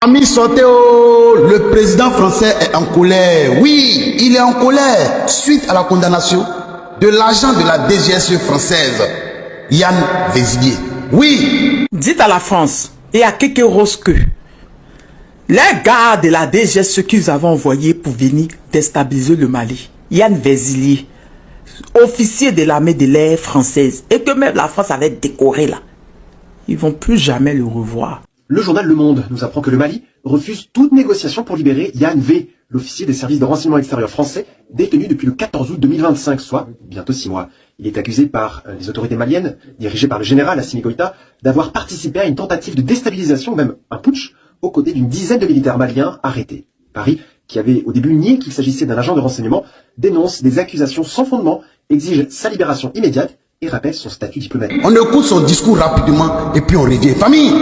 Ami Soteo, le président français est en colère. Oui, il est en colère suite à la condamnation de l'agent de la DGSE française, Yann Vézilier. Oui. Dites à la France et à quelques rosques, les gars de la DGSE qu'ils avaient envoyés pour venir déstabiliser le Mali, Yann Vézilier, officier de l'armée de l'air française, et que même la France avait décoré là, ils vont plus jamais le revoir. Le journal Le Monde nous apprend que le Mali refuse toute négociation pour libérer Yann V, l'officier des services de renseignement extérieur français, détenu depuis le 14 août 2025, soit bientôt 6 mois. Il est accusé par les autorités maliennes, dirigées par le général Assimi Goïta, d'avoir participé à une tentative de déstabilisation, même un putsch, aux côtés d'une dizaine de militaires maliens arrêtés. Paris, qui avait au début nié qu'il s'agissait d'un agent de renseignement, dénonce des accusations sans fondement, exige sa libération immédiate et rappelle son statut diplomatique. On écoute son discours rapidement et puis on revient. Famille,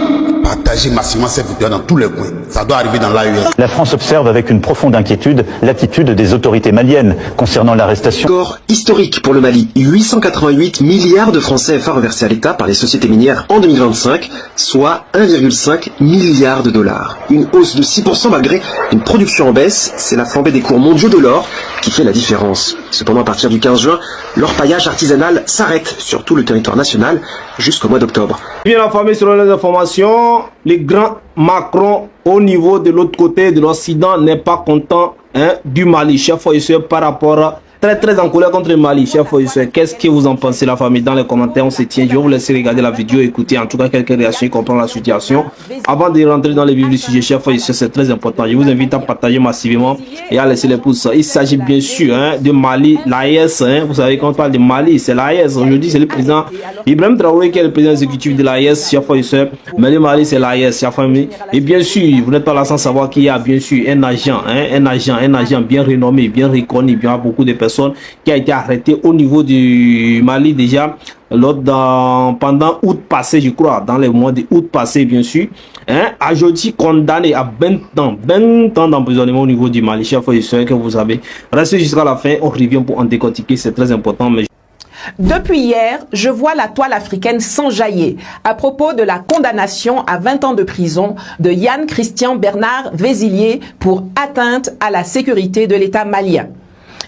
partagez massivement cette vidéo dans tous les coins. Ça doit arriver dans l'AES. La France observe avec une profonde inquiétude l'attitude des autorités maliennes concernant l'arrestation. Score historique pour le Mali. 888 milliards de francs CFA reversés à l'État par les sociétés minières en 2025, soit 1,5 milliard de dollars. Une hausse de 6% malgré une production en baisse. C'est la flambée des cours mondiaux de l'or qui fait la différence. Cependant, à partir du 15 juin, l'orpaillage artisanal s'arrête sur tout le territoire national jusqu'au mois d'octobre. Bien informé sur les informations, le grand Macron au niveau de l'autre côté de l'Occident n'est pas content du Mali, chef fournisseur, par rapport à très en colère contre le Mali, chef fournisseur. Qu'est-ce que vous en pensez, la famille? Dans les commentaires, on se tient. Je vais vous laisser regarder la vidéo, écouter en tout cas quelques réactions et comprendre la situation. Avant de rentrer dans les vifs du sujet, chef fournisseur, c'est très important. Je vous invite à partager massivement et à laisser les pouces. Il s'agit bien sûr de Mali, l'AES. Vous savez, quand on parle de Mali, c'est l'AES. Aujourd'hui, c'est le président Ibrahim Traoré qui est le président exécutif de l'AES, chef fournisseur. Mais le Mali, c'est l'AES, chef famille. Et bien sûr, vous n'êtes pas là sans savoir qu'il y a bien sûr un agent bien renommé, bien reconnu, bien beaucoup de personnes qui a été arrêté au niveau du Mali déjà pendant août passé, je crois, dans les mois d'août passé, bien sûr, aujourd'hui condamné à 20 ans d'emprisonnement au niveau du Mali. Chers frères et sœurs, que vous savez, restez jusqu'à la fin, on revient pour en décortiquer, c'est très important. Mais... Depuis hier, je vois la toile africaine s'enjailler à propos de la condamnation à 20 ans de prison de Yann Christian Bernard Vézilier pour atteinte à la sécurité de l'État malien.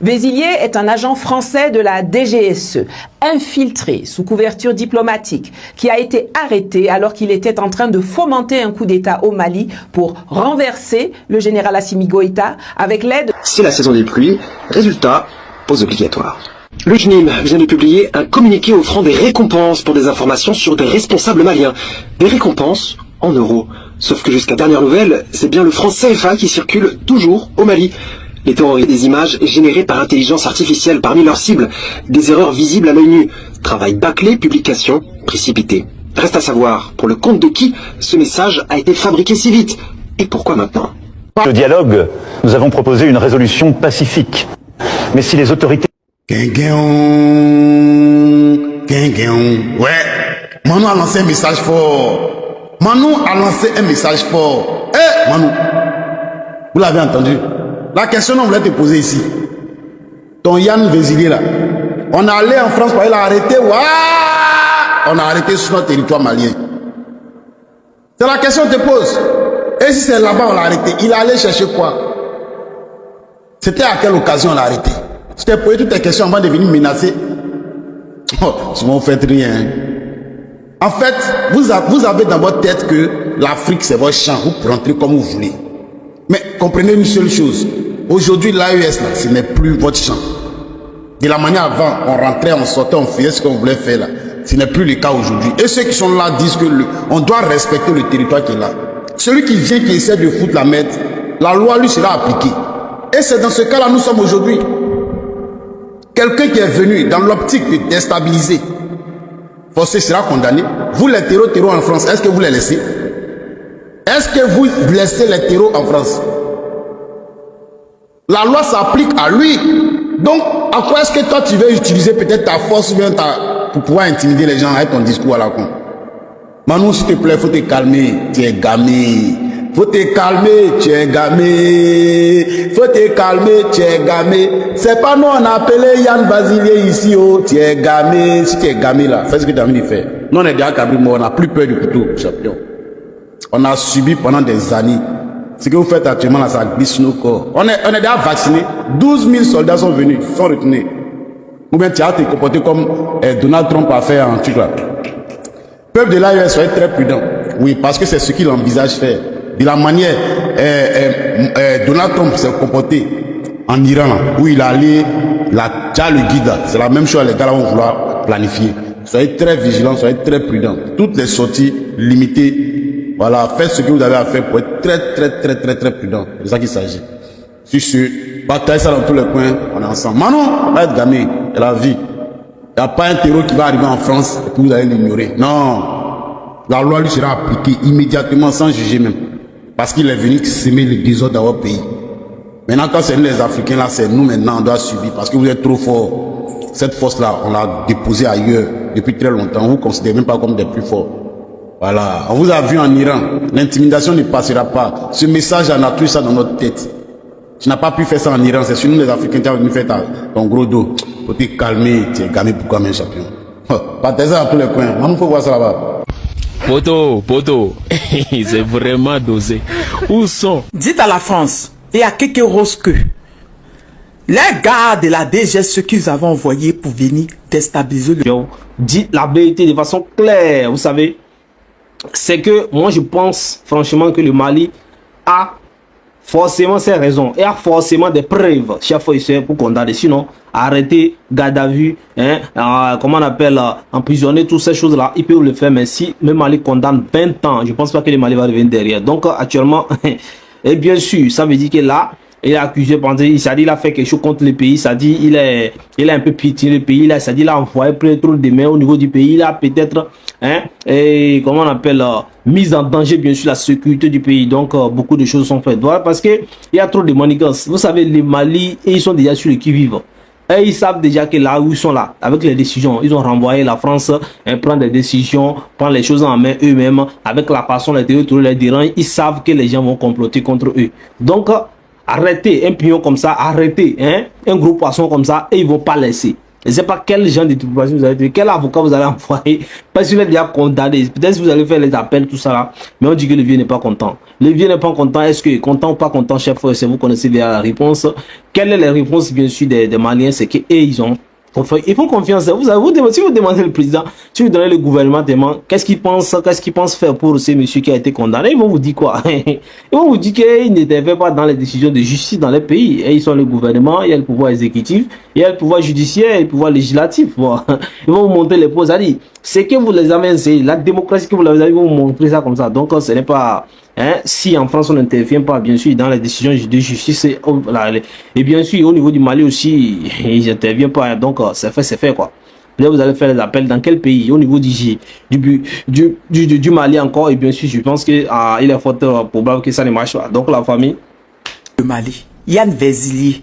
Vézilier est un agent français de la DGSE, infiltré sous couverture diplomatique, qui a été arrêté alors qu'il était en train de fomenter un coup d'État au Mali pour renverser le général Assimi Goïta avec l'aide... C'est la saison des pluies, résultat, pause obligatoire. Le JNIM vient de publier un communiqué offrant des récompenses pour des informations sur des responsables maliens. Des récompenses en euros. Sauf que jusqu'à dernière nouvelle, c'est bien le franc CFA qui circule toujours au Mali. Les terroristes, des images générées par intelligence artificielle parmi leurs cibles, des erreurs visibles à l'œil nu, travail bâclé, publication précipitée. Reste à savoir pour le compte de qui ce message a été fabriqué si vite et pourquoi maintenant. Le dialogue, nous avons proposé une résolution pacifique. Mais si les autorités... Ouais, Manu a lancé un message fort. Eh, Manu, vous l'avez entendu? La question qu'on voulait te poser ici, ton Yann Vézilier là, on est allé en France, il a arrêté, on a arrêté sur notre territoire malien. C'est la question que je te pose. Et si c'est là-bas on l'a arrêté, il est allé chercher quoi? C'était à quelle occasion on l'a arrêté? C'était posé toutes tes questions avant de venir menacer. Oh, vous ne faites rien. En fait, vous avez dans votre tête que l'Afrique c'est votre champ, vous pouvez rentrer comme vous voulez. Mais comprenez une seule chose, aujourd'hui l'AES, ce n'est plus votre champ. De la manière avant, on rentrait, on sortait, on faisait ce qu'on voulait faire là. Ce n'est plus le cas aujourd'hui. Et ceux qui sont là disent que on doit respecter le territoire qui est là. Celui qui vient, qui essaie de foutre la merde, la loi lui sera appliquée. Et c'est dans ce cas-là nous sommes aujourd'hui. Quelqu'un qui est venu dans l'optique de déstabiliser, forcé sera condamné. Vous les terreaux en France, est-ce que vous les laissez? Est-ce que vous laissez les terreaux en France? La loi s'applique à lui. Donc, à quoi est-ce que toi tu veux utiliser peut-être ta force ou bien pour pouvoir intimider les gens avec ton discours à la con? Manu, s'il te plaît, faut te calmer. Tu es gamé. Faut te calmer, tu es gamé. Faut te calmer, tu es gamé. C'est pas nous on a appelé Yann Vézilier ici, oh. Tu es gamé. Si tu es gamé là, fais ce que tu as envie de faire. Nous on est déjà cabri, mais on n'a plus peur du couteau, champion. On a subi pendant des années Ce que vous faites actuellement là, ça glisse sur nos corps. On est déjà vaccinés. 12 000 soldats sont venus, sont retenus. Ou bien tu as été comporté comme Donald Trump a fait en truc là. Peuple de l'AES, soyez très prudent. Oui, parce que c'est ce qu'il envisage faire. De la manière Donald Trump s'est comporté en Iran, là, où il a allé, déjà le guide, c'est la même chose, les gars là vont vouloir planifier. Soyez très vigilants, soyez très prudents. Toutes les sorties limitées, voilà, faites ce que vous avez à faire pour être très prudent. C'est de ça qu'il s'agit. Sur ce, partagez ça dans tous les coins, on est ensemble. Manon, va être gamé, c'est la vie. Il n'y a pas un terreau qui va arriver en France et que vous allez l'ignorer. Non. La loi lui sera appliquée immédiatement sans juger même. Parce qu'il est venu s'aimer le désordre dans votre pays. Maintenant, quand c'est nous les Africains, là, c'est nous maintenant, on doit subir. Parce que vous êtes trop forts. Cette force-là, on l'a déposée ailleurs depuis très longtemps. On ne vous considère même pas comme des plus forts. Voilà. On vous a vu en Iran. L'intimidation ne passera pas. Ce message, on a tout ça dans notre tête. Tu n'as pas pu faire ça en Iran. C'est sur nous les Africains qui ont venu faire ton gros dos. Pour te calmer, tu es gamé pourquoi même champion. Partagez ça dans tous les coins. Maintenant, il faut voir ça là-bas. Poto, c'est vraiment dosé. Où sont? Dites à la France et à Keke Rose que les gars de la DGS, ceux qu'ils avaient envoyés pour venir déstabiliser le... Dites la vérité de façon claire, vous savez. C'est que moi je pense franchement que le Mali a forcément ses raisons et a forcément des preuves, chef officier, pour condamner. Sinon, arrêter, garde à vue, comment on appelle, emprisonner, toutes ces choses-là, ils peuvent le faire. Mais si le Mali condamne 20 ans, je pense pas que le Mali va revenir derrière. Donc actuellement, et bien sûr, ça veut dire que là, il est accusé, ça dit il a fait quelque chose contre le pays, ça dit il a un peu piétiné le pays, ça dit il a envoyé plein trop de mains au niveau du pays, il a peut-être, et comment on appelle, mise en danger bien sûr la sécurité du pays. Donc beaucoup de choses sont faites. Voilà, parce que il y a trop de manigances. Vous savez, les Mali, ils sont déjà sur le qui-vive. Et ils savent déjà que là où ils sont là, avec les décisions, ils ont renvoyé la France, prendre des décisions, prendre les choses en main eux-mêmes, avec la façon les territoires les dérangent, ils savent que les gens vont comploter contre eux. Donc, arrêtez un pion comme ça, arrêtez un gros poisson comme ça, et ils vont pas laisser. Je ne sais pas quel genre de tribunal vous allez faire, quel avocat vous allez envoyer, parce qu'il est déjà condamné. Peut-être que vous allez faire les appels, tout ça là, mais on dit que le vieux n'est pas content. Le vieux n'est pas content, est-ce que content ou pas content, chef, si vous connaissez bien la réponse. Quelle est la réponse, bien sûr, des Maliens, c'est qu'ils ils font confiance. Si vous demandez le président, si vous donnez le gouvernement, qu'est-ce qu'il pense faire pour ce monsieur qui a été condamné, ils vont vous dire quoi? Ils vont vous dire qu'ils n'étaient pas dans les décisions de justice dans les pays. Et ils sont le gouvernement, il y a le pouvoir exécutif, il y a le pouvoir judiciaire et le pouvoir législatif. Bon. Ils vont vous montrer les poses. C'est que vous les avez essayé, la démocratie que vous l'avez, ils vont vous montrer ça comme ça. Donc ce n'est pas... si en France on n'intervient pas bien sûr dans les décisions de justice et bien sûr au niveau du Mali aussi ils n'interviennent pas, donc c'est fait quoi. Là vous allez faire les appels dans quel pays? Au niveau du Mali encore, et bien sûr je pense que il est fort probable que ça ne marche pas. Donc la famille le Mali, Yann Vézilier,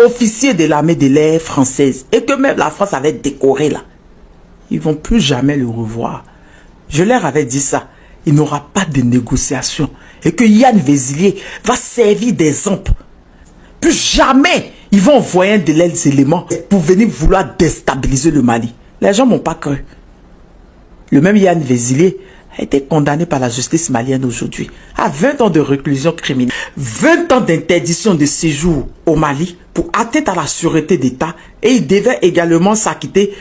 officier de l'armée de l'air française, et que même la France avait décoré là, ils vont plus jamais le revoir. Je leur avais dit ça. Il n'aura pas de négociation. Et que Yann Vézilier va servir d'exemple. Plus jamais, ils vont envoyer de leurs éléments pour venir vouloir déstabiliser le Mali. Les gens m'ont pas cru. Le même Yann Vézilier a été condamné par la justice malienne aujourd'hui à 20 ans de réclusion criminelle, 20 ans d'interdiction de séjour au Mali pour atteinte à la sûreté d'État, et il devait également s'acquitter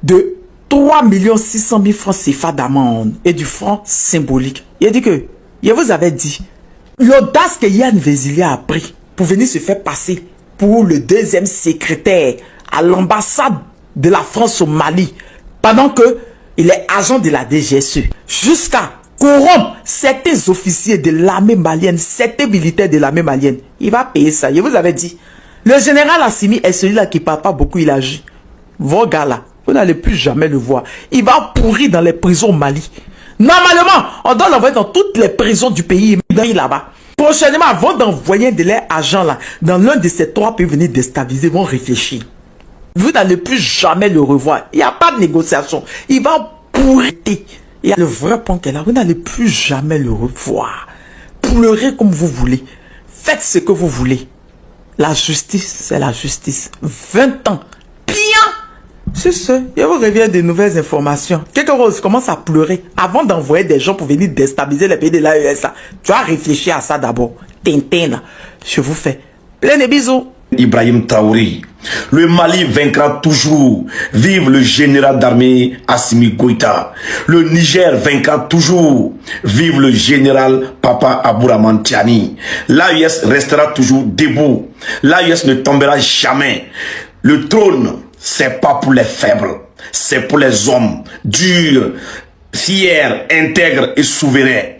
de 3 600 000 francs CFA d'amende et du franc symbolique. Il a dit que, je vous avais dit, l'audace que Yann Vézilier a pris pour venir se faire passer pour le deuxième secrétaire à l'ambassade de la France au Mali, pendant que il est agent de la DGSE, jusqu'à corrompre certains officiers de l'armée malienne, certains militaires de l'armée malienne. Il va payer ça. Je vous avais dit, le général Assimi est celui-là qui ne parle pas beaucoup, il agit. Vos gars là, vous n'allez plus jamais le voir. Il va pourrir dans les prisons au Mali. Normalement, on doit l'envoyer dans toutes les prisons du pays là-bas. Prochainement, avant d'envoyer de leurs agents là, dans l'un de ces 3 pays venir déstabiliser, ils vont réfléchir. Vous n'allez plus jamais le revoir. Il n'y a pas de négociation. Il va pourrir. Il y a le vrai point qu'elle a. Vous n'allez plus jamais le revoir. Pleurez comme vous voulez. Faites ce que vous voulez. La justice, c'est la justice. 20 ans. Bien. C'est ça. Je vous reviens de nouvelles informations. Quelque Rose commence à pleurer avant d'envoyer des gens pour venir déstabiliser les pays de l'AES. Tu as réfléchi à ça d'abord. Tintin, je vous fais plein de bisous. Ibrahim Traoré. Le Mali vaincra toujours. Vive le général d'armée Assimi Goïta. Le Niger vaincra toujours. Vive le général Papa Abouraman Tiani. L'AES restera toujours debout. L'AES ne tombera jamais. Le trône, c'est pas pour les faibles. C'est pour les hommes durs, fiers, intègres et souverains.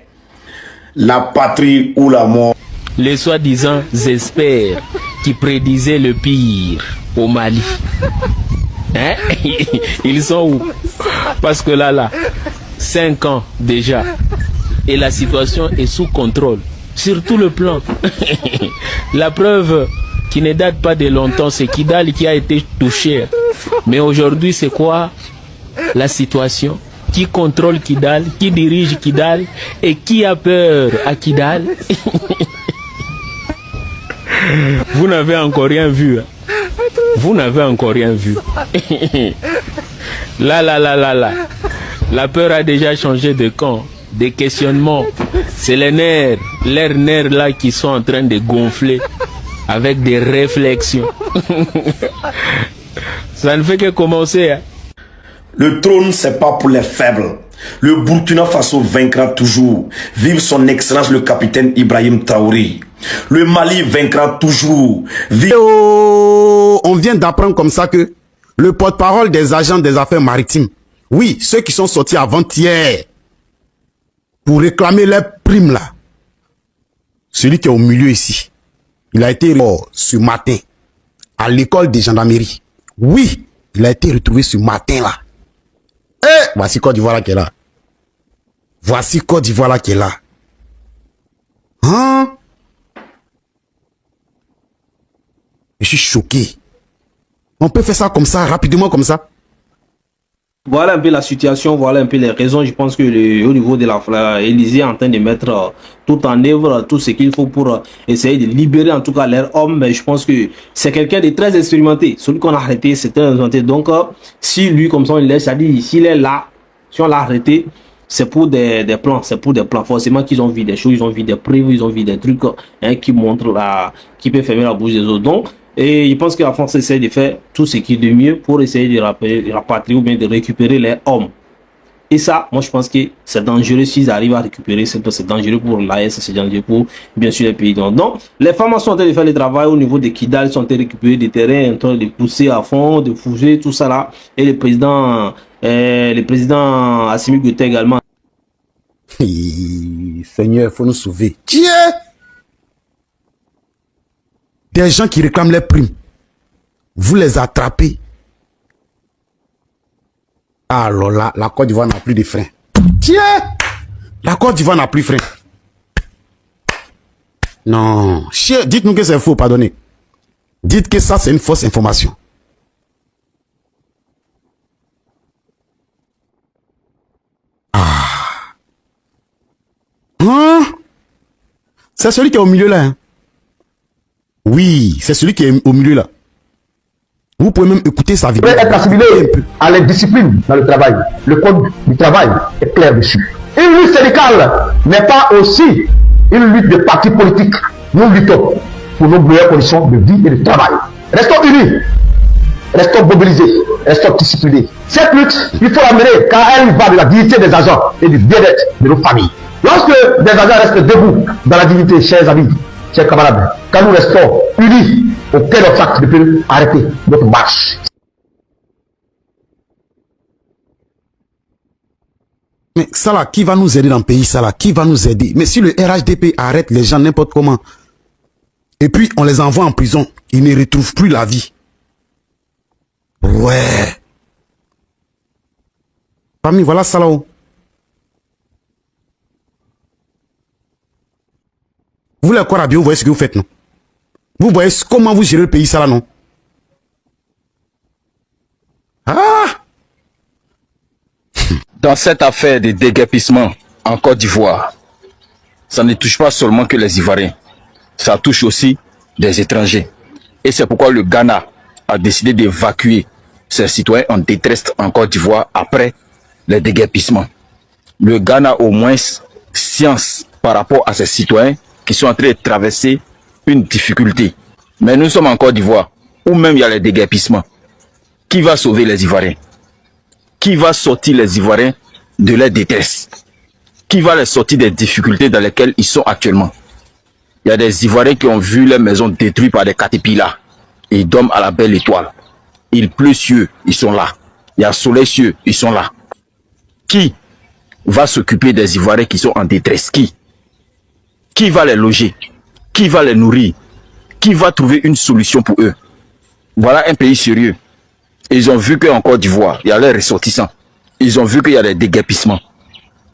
La patrie ou la mort. Les soi-disant experts qui prédisaient le pire au Mali. Hein? Ils sont où? Parce que là, 5 ans déjà. Et la situation est sous contrôle. Sur tout le plan. La preuve qui ne date pas de longtemps, c'est Kidal qui a été touché. Mais aujourd'hui, c'est quoi la situation? Qui contrôle Kidal? Qui dirige Kidal? Et qui a peur à Kidal? Vous n'avez encore rien vu. Vous n'avez encore rien vu. Là. La peur a déjà changé de camp. Des questionnements. C'est les nerfs là qui sont en train de gonfler avec des réflexions. Ça ne fait que commencer. Hein. Le trône, c'est pas pour les faibles. Le Burkina Faso vaincra toujours. Vive son excellence le capitaine Ibrahim Traoré. Le Mali vaincra toujours. Vive... On vient d'apprendre comme ça que le porte-parole des agents des affaires maritimes, oui, ceux qui sont sortis avant-hier pour réclamer leurs primes là, celui qui est au milieu ici, il a été ce matin à l'école de gendarmerie. Oui, il a été retrouvé ce matin là. Et voici Côte d'Ivoire là qui est là. Voici Côte d'Ivoire là qui est là. Hein? Je suis choqué. On peut faire ça comme ça, rapidement comme ça. Voilà un peu la situation, voilà un peu les raisons. Je pense que au niveau de l'Élysée est en train de mettre tout en œuvre, tout ce qu'il faut pour essayer de libérer en tout cas leurs hommes. Mais je pense que c'est quelqu'un de très expérimenté. Celui qu'on a arrêté, c'est très expérimenté. Donc, si lui, comme ça, on laisse, c'est-à-dire, s'il est là, si on l'a arrêté, c'est pour des plans, c'est pour des plans. Forcément qu'ils ont vu des choses, ils ont vu des preuves, ils ont vu des trucs qui montrent qui peut fermer la bouche des autres. Donc, et je pense que la France essaie de faire tout ce qui est de mieux pour essayer de rapatrier ou bien de récupérer les hommes. Et ça, moi je pense que c'est dangereux s'ils arrivent à récupérer, c'est dangereux pour l'AES, c'est dangereux pour bien sûr les pays. Donc, les femmes sont en train de faire le travail au niveau de Kidal, sont en train de récupérer des terrains, en train de pousser à fond, de fouger, tout ça là. Et le président Assimi Goïta également. Seigneur, il faut nous sauver. Tiens! Des gens qui réclament les primes, vous les attrapez. Alors là, la Côte d'Ivoire n'a plus de frein. Tiens! La Côte d'Ivoire n'a plus de frein. Non. Dites-nous que c'est faux, pardonnez. Dites que ça, c'est une fausse information. Hein? C'est celui qui est au milieu là. Hein? Oui, c'est celui qui est au milieu là. Vous pouvez même écouter sa vidéo. Être assimilé à les disciplines dans le travail. Le code du travail est clair dessus. Une lutte syndicale n'est pas aussi une lutte de partis politiques. Nous luttons pour nos meilleures conditions de vie et de travail. Restons unis, restons mobilisés, restons disciplinés. Cette lutte, il faut la mener car elle va de la dignité des agents et du bien-être de nos familles. Lorsque des agents restent debout dans la dignité, chers amis, chers camarades, quand nous restons unis, aucun obstacle ne peut arrêter notre marche. Mais ça là, qui va nous aider dans le pays, ça là? Qui va nous aider? Mais si le RHDP arrête les gens n'importe comment, et puis on les envoie en prison, ils ne retrouvent plus la vie. Ouais. Parmi, voilà ça là-haut. Vous les corps à bien, vous voyez ce que vous faites, non? Vous voyez comment vous gérez le pays, ça là, non? Ah! Dans cette affaire de déguerpissement en Côte d'Ivoire, ça ne touche pas seulement que les Ivoiriens, ça touche aussi des étrangers. Et c'est pourquoi le Ghana a décidé d'évacuer ses citoyens en détresse en Côte d'Ivoire après les déguerpissements. Le Ghana a au moins science par rapport à ses citoyens qui sont en train de traverser une difficulté. Mais nous sommes en Côte d'Ivoire, où même il y a les déguerpissements. Qui va sauver les Ivoiriens? Qui va sortir les Ivoiriens de leur détresse? Qui va les sortir des difficultés dans lesquelles ils sont actuellement? Il y a des Ivoiriens qui ont vu leurs maisons détruites par des caterpillars. Et ils dorment à la belle étoile. Il pleut sur eux, ils sont là. Il y a soleil sur eux, ils sont là. Qui va s'occuper des Ivoiriens qui sont en détresse? Qui va les loger? Qui va les nourrir? Qui va trouver une solution pour eux? Voilà un pays sérieux. Ils ont vu qu'en Côte d'Ivoire, il y a les ressortissants. Ils ont vu qu'il y a des déguerpissements.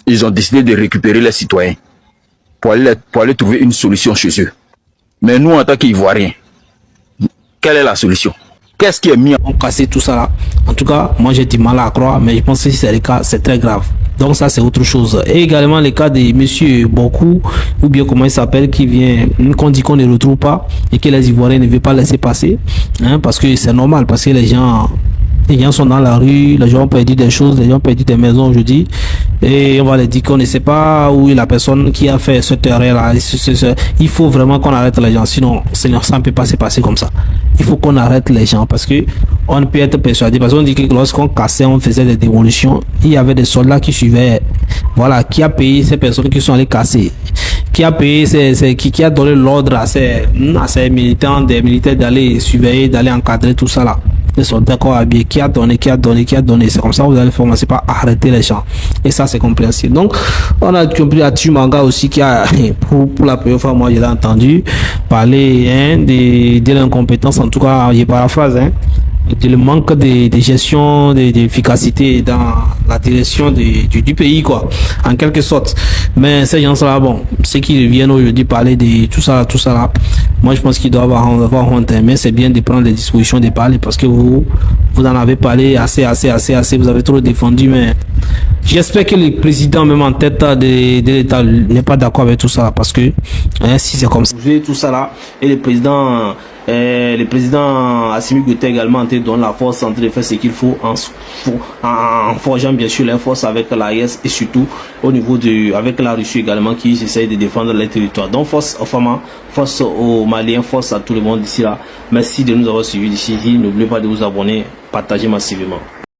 Ils ont décidé de récupérer les citoyens pour aller trouver une solution chez eux. Mais nous, en tant qu'Ivoiriens, quelle est la solution? Qu'est-ce qui est mis en casser tout ça là? En tout cas, moi j'ai du mal à croire, mais je pense que si c'est le cas, c'est très grave. Donc ça c'est autre chose. Et également le cas de monsieur Bokou, ou bien comment il s'appelle, qui vient, qu'on dit qu'on ne retrouve pas et que les Ivoiriens ne veulent pas laisser passer, hein, parce que c'est normal, parce que les gens sont dans la rue, les gens ont perdu des choses, les gens ont perdu des maisons aujourd'hui, et on va leur dire qu'on ne sait pas où est la personne qui a fait cette erreur là. Il faut vraiment qu'on arrête les gens, sinon ça ne peut pas se passer comme ça. Il faut qu'on arrête les gens, parce que on ne peut être persuadé, parce qu'on dit que lorsqu'on cassait, on faisait des démolitions, il y avait des soldats qui suivaient, voilà, qui a payé ces personnes qui sont allées casser, qui a payé qui a donné l'ordre à ces militants, des militaires d'aller surveiller, d'aller encadrer tout ça là. Ils sont d'accord habillés, qui a donné. C'est comme ça que vous allez commencer par arrêter les gens. Et ça, c'est compréhensible. Donc, on a compris à Tumanga aussi qui a, pour la première fois, moi, je l'ai entendu parler, de l'incompétence, en tout cas, je paraphrase, le manque de gestion, d'efficacité dans la direction du pays, quoi, en quelque sorte. Mais ces gens-là, bon, ceux qui viennent aujourd'hui parler de tout ça là, moi je pense qu'ils doivent avoir honte, mais c'est bien de prendre les dispositions de parler, parce que vous en avez parlé assez, vous avez trop défendu, mais j'espère que le président, même en tête de l'État, n'est pas d'accord avec tout ça, parce que si c'est comme ça, tout ça là, et le président Assimi Goïta également en train de donner la force, en train de faire ce qu'il faut en forgeant bien sûr les forces avec l'AES, et surtout au niveau avec la Russie également, qui essaye de défendre les territoires. Donc force aux femmes, force aux Maliens, force à tout le monde d'ici là. Merci de nous avoir suivis d'ici. N'oubliez pas de vous abonner, partager massivement.